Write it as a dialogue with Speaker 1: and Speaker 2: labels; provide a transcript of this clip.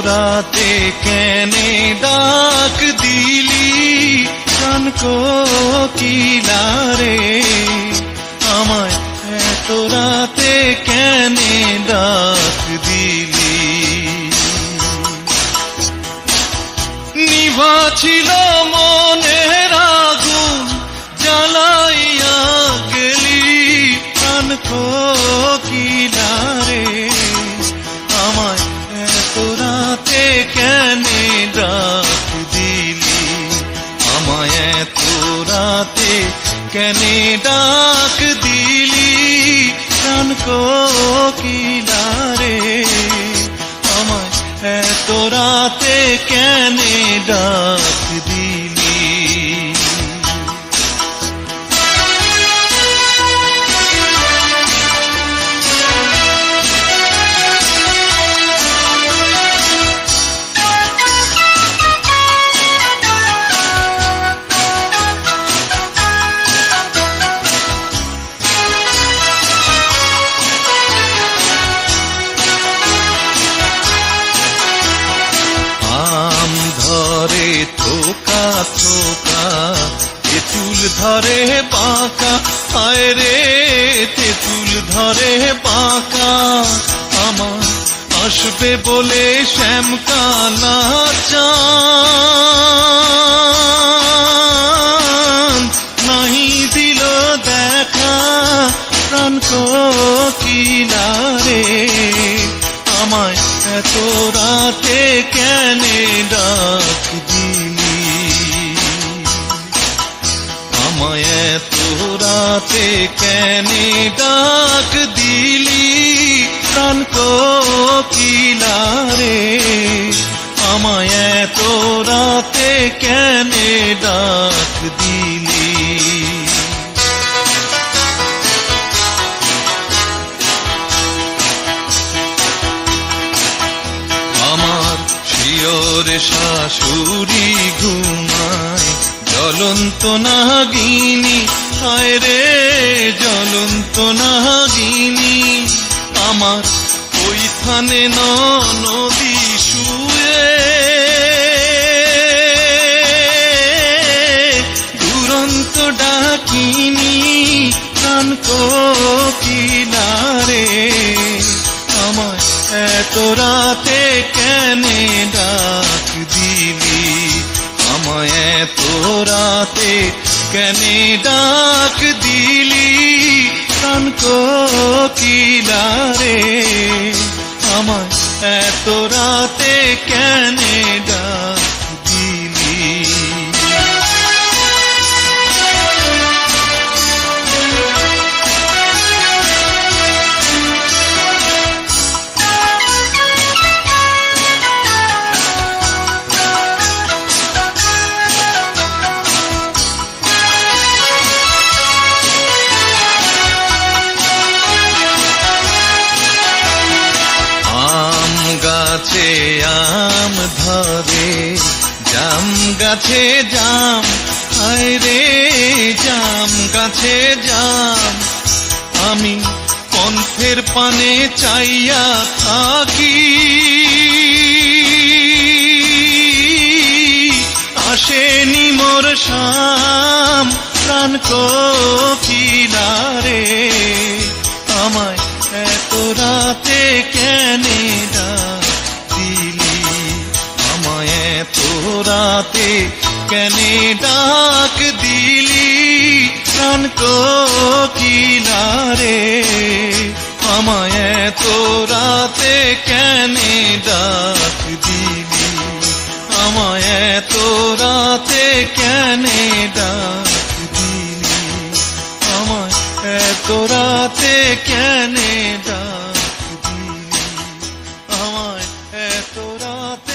Speaker 1: রাতে কেনে ডাক দিলি প্রাণ কোকিলা রে, আমায় এত রাতে কেনে ডাক দিলি। নিভা ছিল মনের আগুন জ্বালাইয়া গেলি প্রাণ কোকিলা রে, আমায় এত রাতে কেনে ডাক দিলি, আমায় এত রাতে কেনে ডাক দিলি প্রাণ কোকিলা রে, আমায় এত রাতে কেনে ডাক দিলি। ধরে থোকা থোকা তেঁতুল ধরে বাঁকা, হায় রে তেঁতুল ধরে বাঁকা, আমার আসবে বলে শ্যামকানা চাঁদ নাহি দিল দেখা প্রাণ কোকিলা রে, আমায় এত রাতে কেনে ডাক দিলি, আমায় এত রাতে কেনে ডাক দিলি প্রাণ কোকিলা রে, আমায় এত রাতে কেনে ডাক দিলি। আমার শিয়র শাশুড়ি ঘুমায় জ্বলন্ত নাগিনী, হায় রে জ্বলন্ত নাগিনী, আমার ওইখানে নদী শুয়ে দুরন্ত ডাকিনী প্রাণ কোকিলা রে, আমায় এত রাতে কেনে ডাক দিলি, আমায় এত রাতে কেনে ডাক দিলি প্রাণ কোকিলা রে, আমায় এত রাতে কেনে ডাক দিলি। গাছে আম ধরে জাম গাছে জাম, হায় রে জাম গাছে জাম, আমি কণ্ঠের পানে চাইয়া থাকি, আসেনি মোর শাম প্রাণ কোকিলা রে, আমায় এত রাতে কেনে ডাক দিলি, আমায় এত রাতে কেনে ডাক দিলি প্রাণ কোকিলা রে, আমায় এত রাতে কেনে ডাক দিলি, আমায় এত রাতে কেনে ডাক দিলি, আমায় এত রাতে কেনে ডাক দিলি, আমায় এত রাতে